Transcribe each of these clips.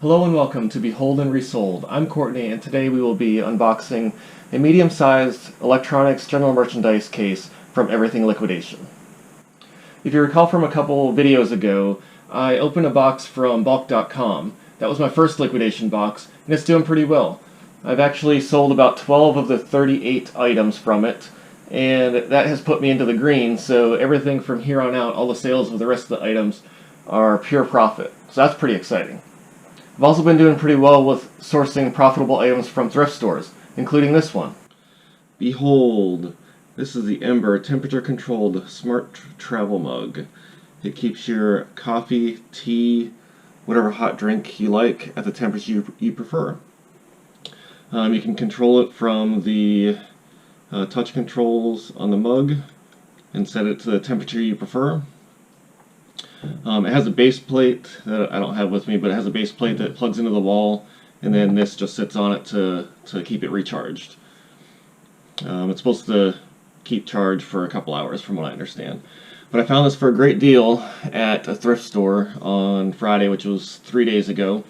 Hello and welcome to Behold and Resold. I'm Courtney, and today we will be unboxing a medium-sized electronics general merchandise case from Everything Liquidation. If you recall from a couple videos ago, I opened a box from bulk.com. That was my first liquidation box, and it's doing pretty well. I've actually sold about 12 of the 38 items from it, and that has put me into the green, so everything from here on out, all the sales of the rest of the items, are pure profit. So that's pretty exciting. I've also been doing pretty well with sourcing profitable items from thrift stores, including this one. Behold, this is the Ember temperature-controlled smart travel mug. It keeps your coffee, tea, whatever hot drink you like at the temperature you prefer. You can control it from the touch controls on the mug and set it to the temperature you prefer. It has a base plate that I don't have with me, but it has a base plate that plugs into the wall, and then this just sits on it to keep it recharged. It's supposed to keep charged for a couple hours from what I understand. But I found this for a great deal at a thrift store on Friday, which was 3 days ago,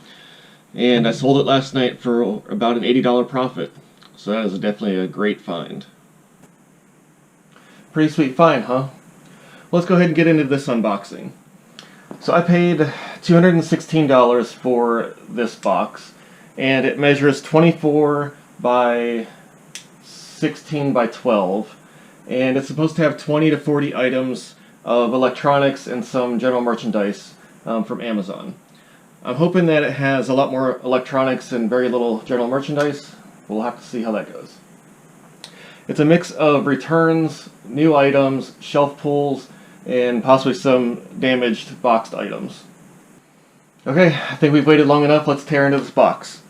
and I sold it last night for about an $80 profit. So that is definitely a great find. Pretty sweet find, huh? Let's go ahead and get into this unboxing. So I paid $216 for this box, and it measures 24 by 16 by 12, and it's supposed to have 20 to 40 items of electronics and some general merchandise from Amazon. I'm hoping that it has a lot more electronics and very little general merchandise. We'll have to see how that goes. It's a mix of returns, new items, shelf pulls, and possibly some damaged boxed items. Okay, I think we've waited long enough. Let's tear into this box.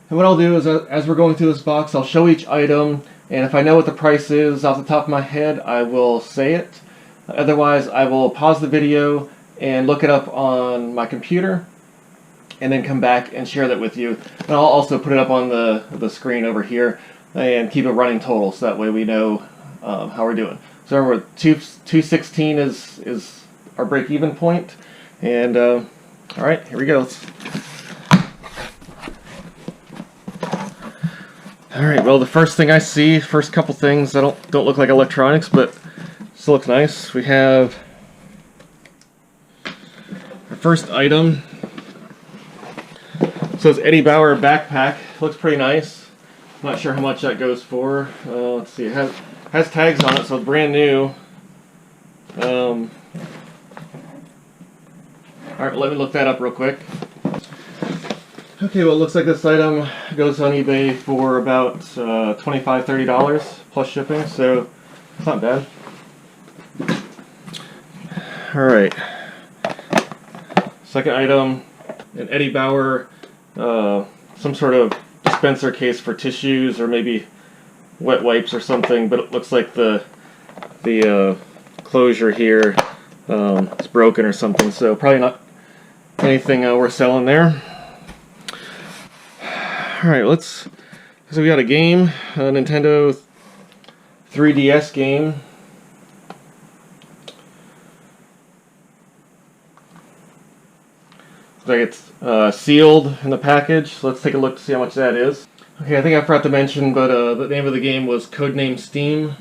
And what I'll do is, as we're going through this box, I'll show each item, and if I know what the price is off the top of my head, I will say it. Otherwise, I will pause the video and look it up on my computer, and then come back and share that with you. And I'll also put it up on the screen over here and keep a running total, so that way we know how we're doing. So remember, 216 is our break-even point. And all right, here we go. All right. Well, the first thing I see, first couple things, that don't look like electronics, but still looks nice. We have our first item. It says Eddie Bauer backpack. Looks pretty nice. I'm not sure how much that goes for. Let's see. It has tags on it, so it's brand new. All right. Let me look that up real quick. Okay. Well, it looks like this item goes on eBay for about $25–30 plus shipping. So it's not bad. Alright, second item, an Eddie Bauer, some sort of dispenser case for tissues or maybe wet wipes or something, but it looks like the closure here is broken or something, so probably not anything worth selling there. Alright, so we got a game, a Nintendo 3DS game. Looks like it's sealed in the package, so let's take a look to see how much that is. Okay, I think I forgot to mention, but the name of the game was Codename Steam.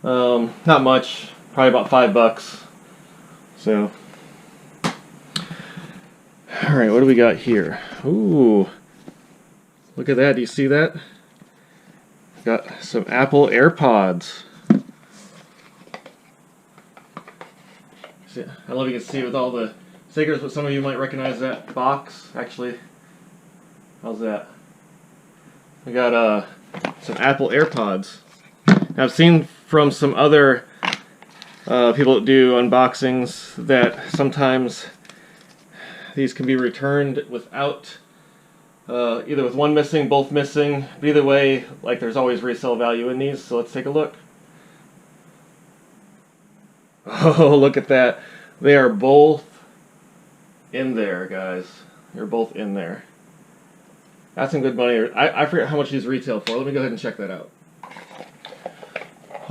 Not much, probably about $5. So, alright, what do we got here? Ooh, look at that, do you see that? Got some Apple AirPods. See, I don't know if you can see with all the stickers, but some of you might recognize that box. Actually, how's that? We got some Apple AirPods. Now, I've seen from some other people that do unboxings that sometimes these can be returned without, either with one missing, both missing. But either way, like, there's always resale value in these. So let's take a look. Oh, look at that. They are both in there, guys. They're both in there. That's some good money. I forget how much these retail for. Let me go ahead and check that out.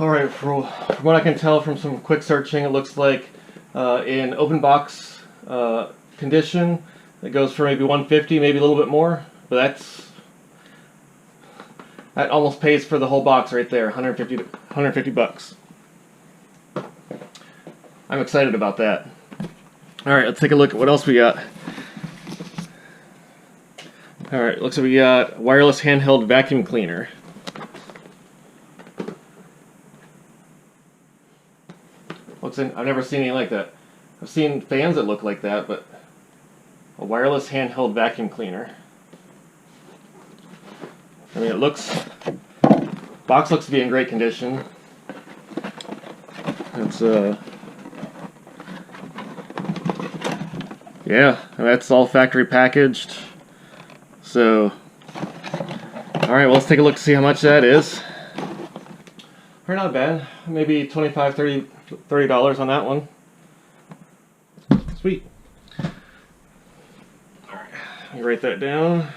Alright, from what I can tell from some quick searching, it looks like in open box condition, it goes for maybe $150, maybe a little bit more, but that almost pays for the whole box right there, 150 bucks. I'm excited about that. Alright, let's take a look at what else we got. Alright, looks like we got wireless handheld vacuum cleaner. I've never seen anything like that. I've seen fans that look like that, but a wireless handheld vacuum cleaner. I mean, box looks to be in great condition. It's yeah, that's all factory packaged. So, all right, well, let's take a look to see how much that is. All right, not bad. Maybe $25, $30 on that one. Sweet. All right, let me write that down.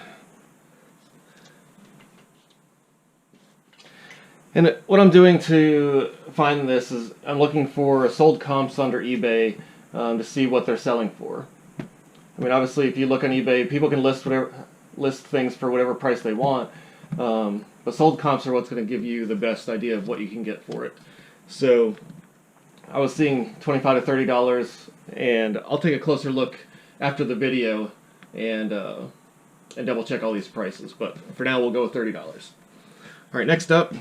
And what I'm doing to find this is I'm looking for sold comps under eBay to see what they're selling for. I mean, obviously, if you look on eBay, people can list things for whatever price they want, but sold comps are what's going to give you the best idea of what you can get for it. So I was seeing $25 to $30, and I'll take a closer look after the video and double check all these prices. But for now, we'll go with $30. All right, next up.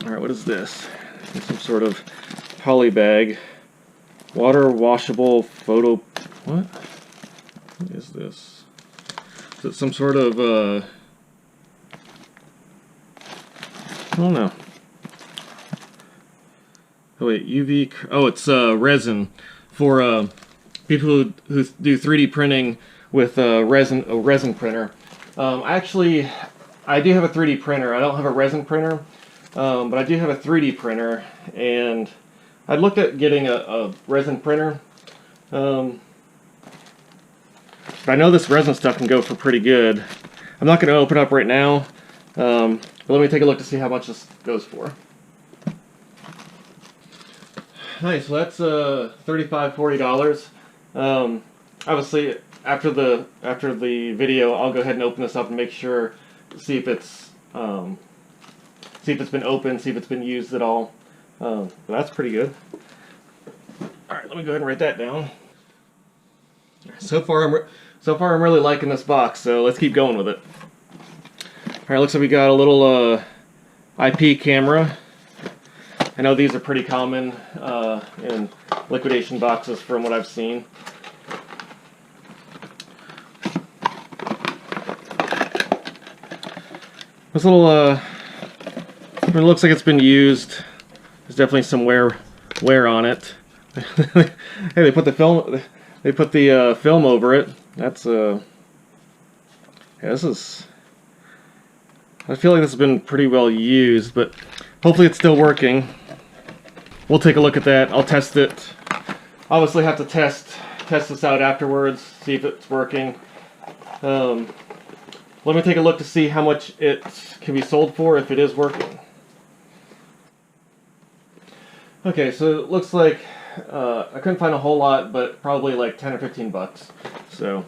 All right, what is this? It's some sort of poly bag, water washable photo. What? What is this? Is it some sort of I don't know. Oh wait, UV. Oh, it's resin for people who do 3D printing with a resin printer. I do have a 3D printer. I don't have a resin printer, but I do have a 3D printer, and I looked at getting a resin printer. But I know this resin stuff can go for pretty good. I'm not going to open up right now, but let me take a look to see how much this goes for. Nice, so that's $35, $40. Obviously, after the video, I'll go ahead and open this up and make sure, see if it's been opened, see if it's been used at all. But that's pretty good. All right, let me go ahead and write that down. So far, I'm really liking this box, so let's keep going with it. All right, looks like we got a little IP camera. I know these are pretty common in liquidation boxes from what I've seen. This little, it looks like it's been used. There's definitely some wear on it. Hey, they put the film. They put the film over it. That's yeah, this is. I feel like this has been pretty well used, but hopefully it's still working. We'll take a look at that. I'll test it. Obviously, have to test this out afterwards, see if it's working. Let me take a look to see how much it can be sold for if it is working. Okay, so it looks like I couldn't find a whole lot, but probably like 10 or 15 bucks. So,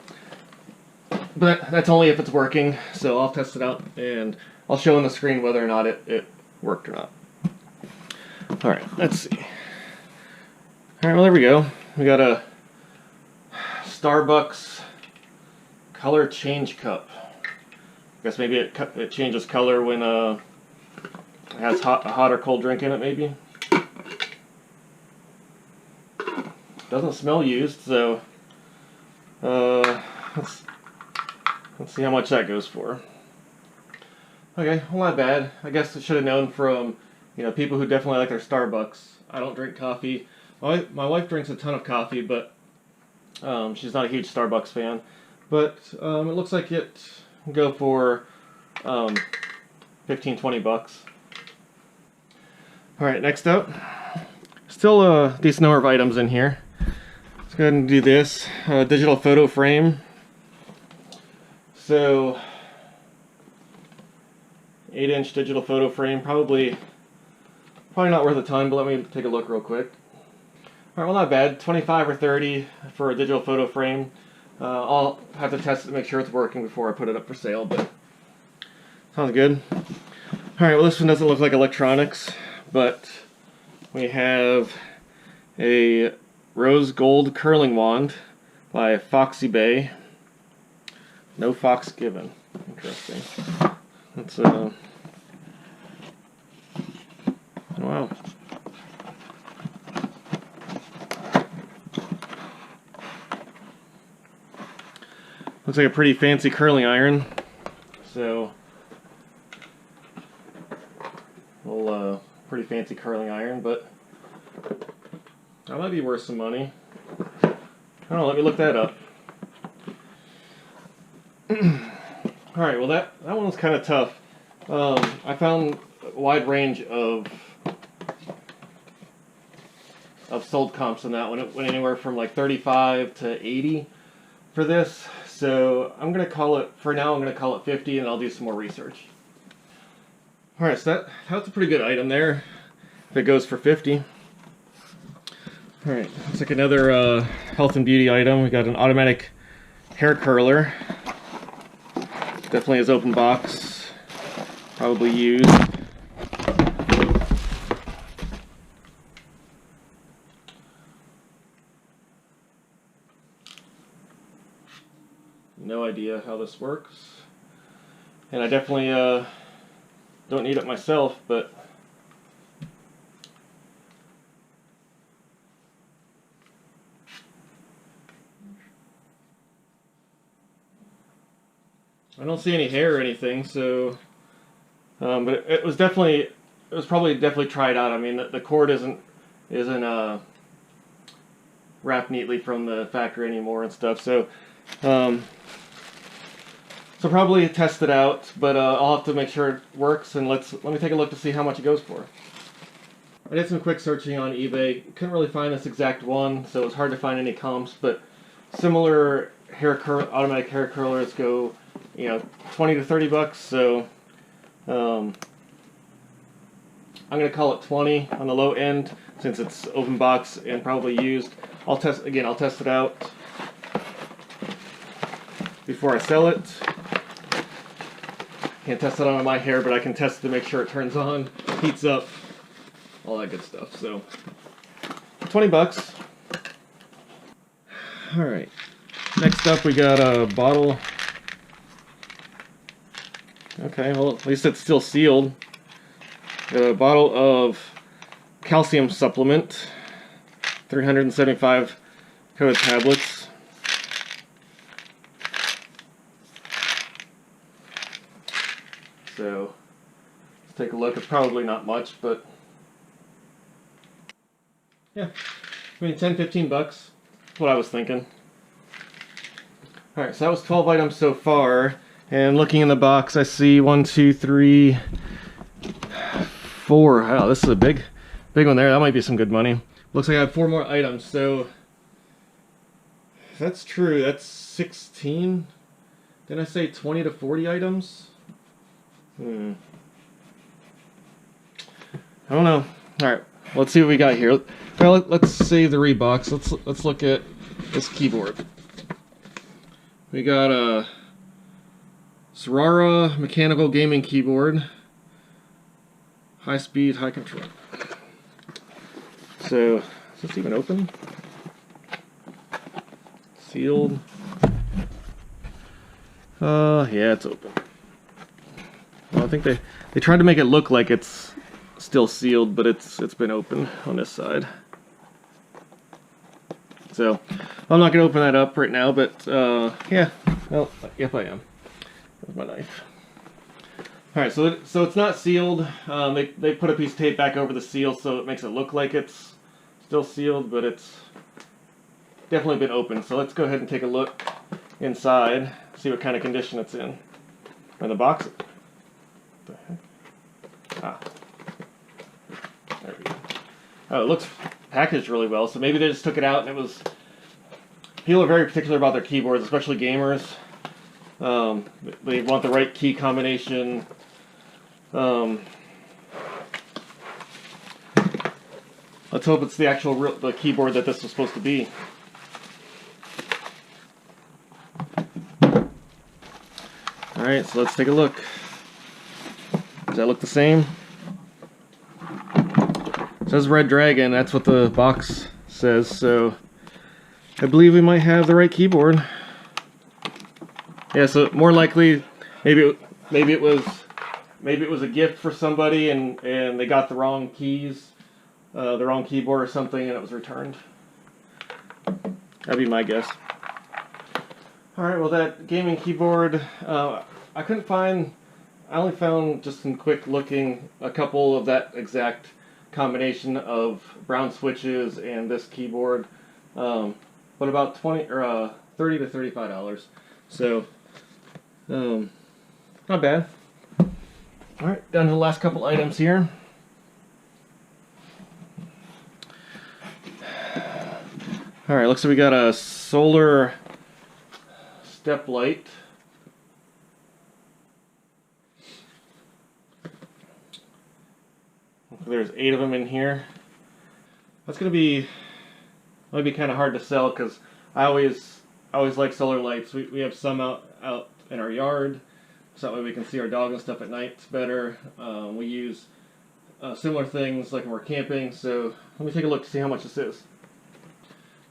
but that's only if it's working. So I'll test it out and I'll show on the screen whether or not it worked or not. All right, let's see. All right, well there we go. We got a Starbucks color change cup. I guess maybe it changes color when it has a hot or cold drink in it, maybe. Doesn't smell used, so let's see how much that goes for. Okay, well, not bad. I guess I should have known from people who definitely like their Starbucks. I don't drink coffee. My wife drinks a ton of coffee, but she's not a huge Starbucks fan. But it looks like it can go for 15-20 bucks. All right, next up, still a decent number of items in here. Let's go ahead and do this digital photo frame. So 8-inch digital photo frame. Probably not worth a ton, but let me take a look real quick. Alright, well, not bad. 25 or 30 for a digital photo frame. I'll have to test it to make sure it's working before I put it up for sale, but sounds good. Alright, well, this one doesn't look like electronics, but we have a rose gold curling wand by Foxy Bay. No fox given. Interesting. That's wow. Looks like a pretty fancy curling iron. So, pretty fancy curling iron, but that might be worth some money. I don't know, let me look that up. Alright, well that one was kind of tough. I found a wide range of sold comps on that one. It went anywhere from like 35 to 80 for this. So I'm going to call it, for now I'm going to call it 50, and I'll do some more research. Alright, so that's a pretty good item there, if it goes for 50. Alright, looks like another health and beauty item. We got an automatic hair curler. Definitely is open box, probably used. No idea how this works, and I definitely don't need it myself, but I don't see any hair or anything. So, but it was probably definitely tried out. I mean, the cord isn't wrapped neatly from the factory anymore and stuff. So. So probably test it out, but I'll have to make sure it works, and let me take a look to see how much it goes for. I did some quick searching on eBay. Couldn't really find this exact one, so it was hard to find any comps, but similar automatic hair curlers go, 20 to 30 bucks. So I'm going to call it 20 on the low end, since it's open box and probably used. I'll test it out before I sell it. Can't test it on my hair, but I can test it to make sure it turns on, heats up, all that good stuff. So, 20 bucks. Alright, next up we got a bottle. Okay, well, at least it's still sealed. Got a bottle of calcium supplement, 375 coated tablets. So, let's take a look. It's probably not much, but yeah, I mean 10-15 bucks. That's what I was thinking. Alright, so that was 12 items so far, and looking in the box I see 1, 2, 3, 4. Wow, this is a big one there. That might be some good money. Looks like I have 4 more items, so if that's true, that's 16. Didn't I say 20 to 40 items? I don't know. Alright, let's see what we got here. Well, let's save the rebox. Let's look at this keyboard. We got a Sarara mechanical gaming keyboard. High speed, high control. So, is this even open? Sealed. Yeah, it's open. Well, I think they tried to make it look like it's still sealed, but it's been open on this side. So I'm not going to open that up right now, but yeah, well, yep, I am. There's my knife. All right, so it's not sealed. They put a piece of tape back over the seal, so it makes it look like it's still sealed, but it's definitely been open. So let's go ahead and take a look inside, see what kind of condition it's in. And the box. What the heck? Ah. There we go. Oh, it looks packaged really well, so maybe they just took it out and it was... People are very particular about their keyboards, especially gamers. They want the right key combination. Let's hope it's the actual the keyboard that this was supposed to be. Alright, so let's take a look. Does that look the same? It says Red Dragon, that's what the box says, so I believe we might have the right keyboard. Yeah, so more likely, maybe it was a gift for somebody and they got the wrong keys, the wrong keyboard or something, and it was returned. That'd be my guess. All right, well, that gaming keyboard, I couldn't find. I only found, just in quick looking, a couple of that exact combination of brown switches and this keyboard, but about $30 to $35. So, not bad. All right, down to the last couple items here. All right, looks like we got a solar step light. There's 8 of them in here. That's gonna be might be kind of hard to sell because I always like solar lights. We have some out in our yard, so that way we can see our dog and stuff at night better. We use similar things like when we're camping. So let me take a look to see how much this is.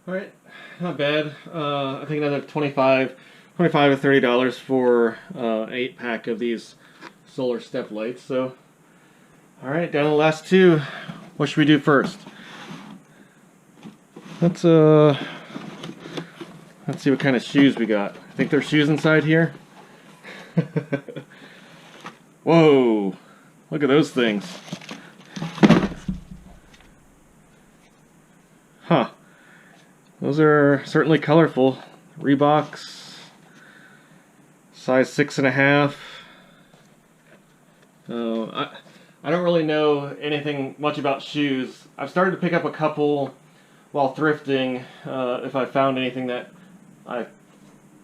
All right, not bad. I think another $25 to $30 for an 8-pack of these solar step lights. So. All right, down to the last 2. What should we do first? Let's see what kind of shoes we got. I think there's shoes inside here. Whoa! Look at those things. Huh. Those are certainly colorful. Reeboks, size 6.5. I don't really know anything much about shoes. I've started to pick up a couple while thrifting. If I found anything that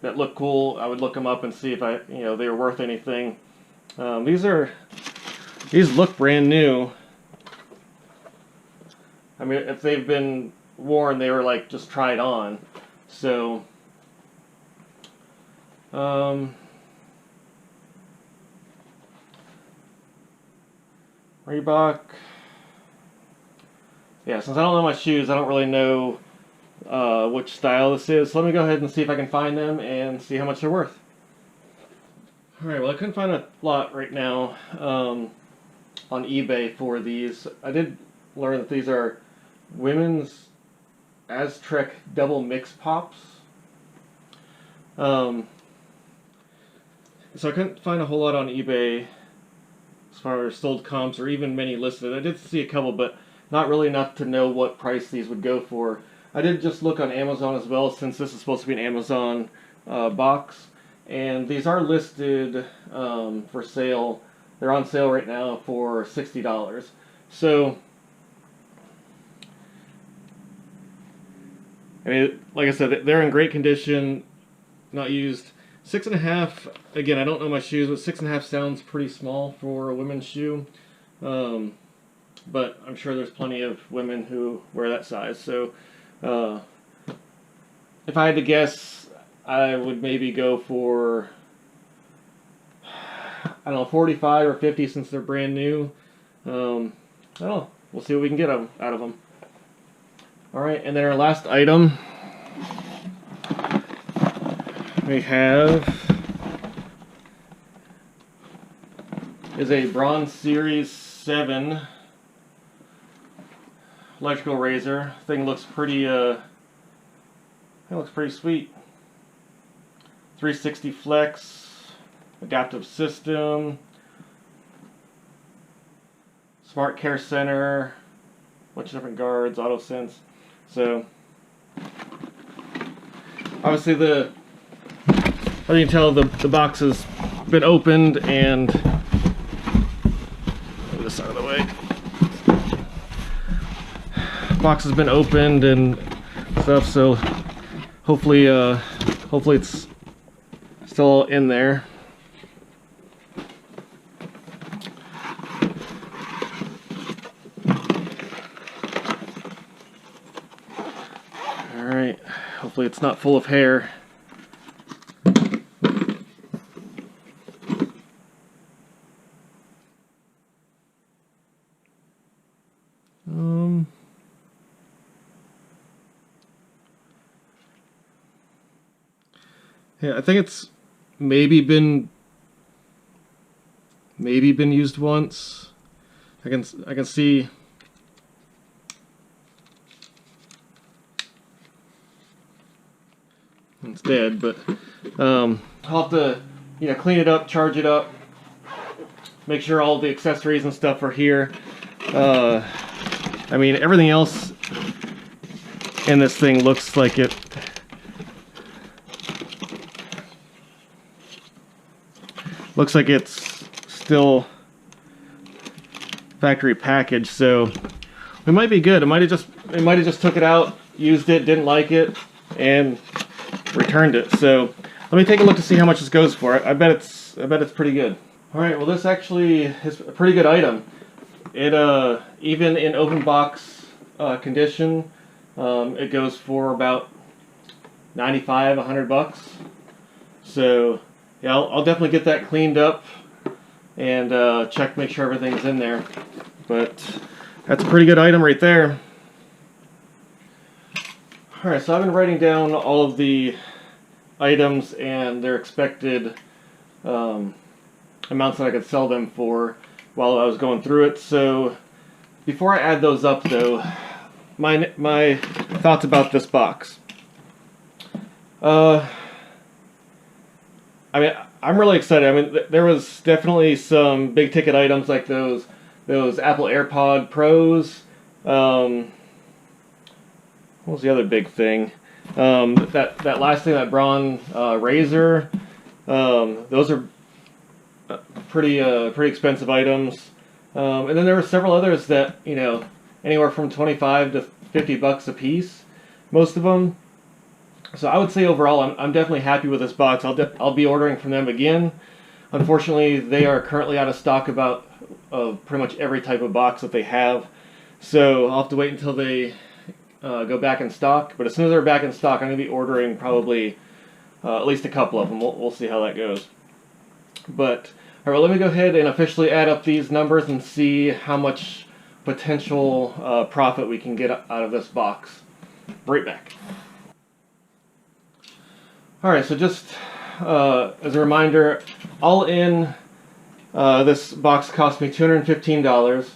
looked cool, I would look them up and see if they were worth anything. These look brand new. I mean, if they've been worn, they were like just tried on. So, Reebok. Yeah, since I don't know my shoes, I don't really know which style this is. So let me go ahead and see if I can find them and see how much they're worth. Alright, well, I couldn't find a lot right now on eBay for these. I did learn that these are women's Aztrek double mix pops. So I couldn't find a whole lot on eBay as far as sold comps or even many listed. I did see a couple, but not really enough to know what price these would go for. I did just look on Amazon as well, since this is supposed to be an Amazon box, and these are listed for sale. They're on sale right now for $60. So, I mean, like I said, they're in great condition, not used. 6.5, again, I don't know my shoes, but 6.5 sounds pretty small for a women's shoe. But I'm sure there's plenty of women who wear that size. So, if I had to guess, I would maybe go for, I don't know, 45 or 50 since they're brand new. I don't know. We'll see what we can get out of them. Alright, and then our last item we have is a Bronze Series 7 electrical razor. Thing looks pretty sweet. 360 flex, adaptive system, smart care center, bunch of different guards, auto sense. So obviously as you can tell, the box has been opened, and move this out of the way. Box has been opened and stuff, so hopefully it's still in there. Hopefully it's not full of hair. Yeah, I think it's maybe been used once. I can see it's dead, but I'll have to clean it up, charge it up, make sure all the accessories and stuff are here. I mean, everything else in this thing looks like it. Looks like it's still factory packaged, so it might be good. It might have just took it out, used it, didn't like it, and returned it. So let me take a look to see how much this goes for. I bet it's pretty good. All right, well, this actually is a pretty good item. It even in open box condition, it goes for about 95, 100 bucks. So yeah, I'll definitely get that cleaned up and make sure everything's in there. But that's a pretty good item right there. Alright, so I've been writing down all of the items and their expected amounts that I could sell them for while I was going through it. So before I add those up though, my thoughts about this box. I mean, I'm really excited. I mean, there was definitely some big ticket items like those Apple AirPod Pros. What was the other big thing? That last thing, that Braun razor. Those are pretty expensive items. And then there were several others that, anywhere from 25 to 50 bucks a piece, most of them. So I would say overall, I'm definitely happy with this box. I'll be ordering from them again. Unfortunately, they are currently out of stock of pretty much every type of box that they have. So I'll have to wait until they go back in stock. But as soon as they're back in stock, I'm going to be ordering probably at least a couple of them. We'll see how that goes. But all right, let me go ahead and officially add up these numbers and see how much potential profit we can get out of this box. Right back. Alright, so just as a reminder, all in, this box cost me $215.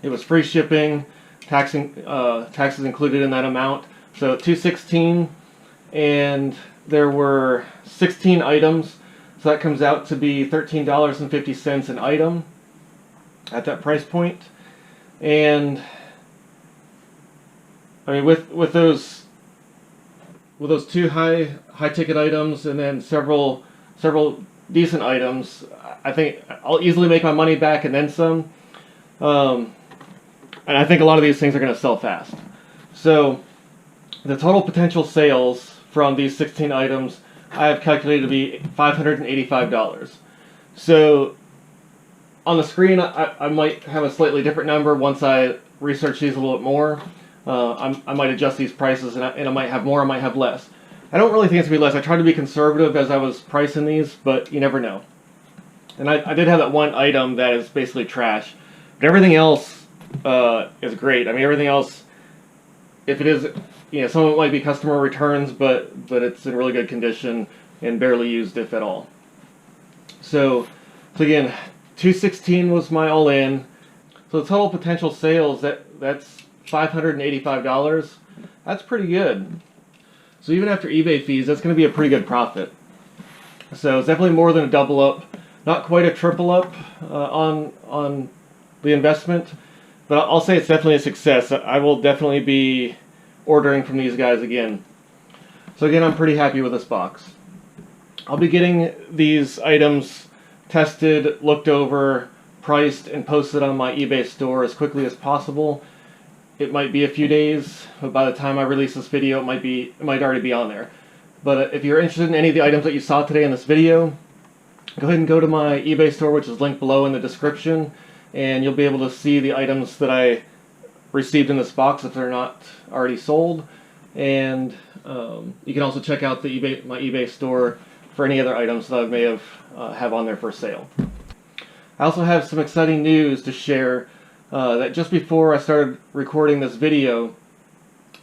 It was free shipping, taxes included in that amount, so $216, and there were 16 items, so that comes out to be $13.50 an item at that price point. And I mean, with those two high ticket items and then several decent items, I think I'll easily make my money back and then some. And I think a lot of these things are going to sell fast. So the total potential sales from these 16 items I have calculated to be $585. So on the screen I might have a slightly different number once I research these a little bit more. I might adjust these prices and I might have more, I might have less. I don't really think it's going to be less. I tried to be conservative as I was pricing these, but you never know. And I did have that one item that is basically trash. But everything else is great. I mean, everything else, if it is, some of it might be customer returns, but it's in really good condition and barely used, if at all. So again, $216 was my all-in. So the total potential sales, that's $585. That's pretty good. So even after eBay fees, that's going to be a pretty good profit. So it's definitely more than a double up, not quite a triple up on the investment, but I'll say it's definitely a success. I will definitely be ordering from these guys again. So again, I'm pretty happy with this box. I'll be getting these items tested, looked over, priced, and posted on my eBay store as quickly as possible. It might be a few days, but by the time I release this video, it might already be on there. But if you're interested in any of the items that you saw today in this video, go ahead and go to my eBay store, which is linked below in the description, and you'll be able to see the items that I received in this box if they're not already sold. and you can also check out my eBay store for any other items that I may have on there for sale. I also have some exciting news to share that just before I started recording this video,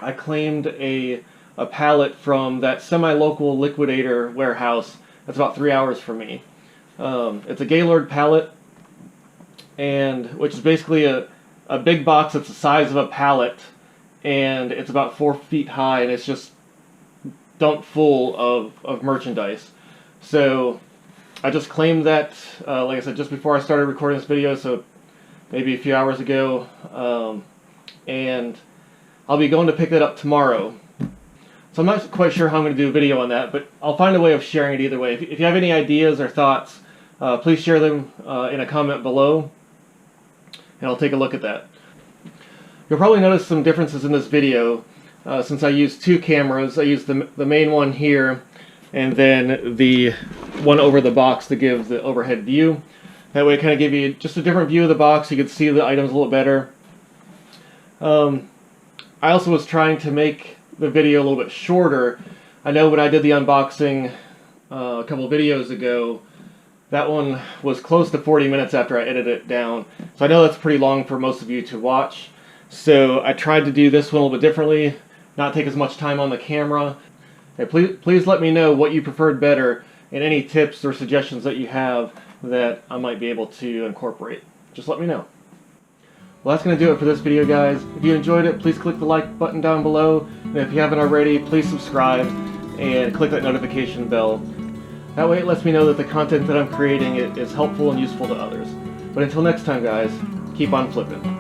I claimed a pallet from that semi-local liquidator warehouse that's about 3 hours from me. It's a Gaylord pallet, which is basically a big box that's the size of a pallet, and it's about 4 feet high, and it's just dumped full of merchandise. So I just claimed that, like I said, just before I started recording this video, so maybe a few hours ago, and I'll be going to pick that up tomorrow. So I'm not quite sure how I'm going to do a video on that, but I'll find a way of sharing it either way. If you have any ideas or thoughts, please share them in a comment below, and I'll take a look at that. You'll probably notice some differences in this video since I used two cameras. I used the main one here, and then the one over the box to give the overhead view. That way it kind of give you just a different view of the box. You could see the items a little better. I also was trying to make the video a little bit shorter. I know when I did the unboxing a couple videos ago, that one was close to 40 minutes after I edited it down. So I know that's pretty long for most of you to watch. So I tried to do this one a little bit differently, not take as much time on the camera. Hey, please let me know what you preferred better and any tips or suggestions that you have that I might be able to incorporate. Just let me know. Well, that's going to do it for this video, guys. If you enjoyed it, please click the like button down below. And if you haven't already, please subscribe and click that notification bell. That way it lets me know that the content that I'm creating is helpful and useful to others. But until next time, guys, keep on flipping.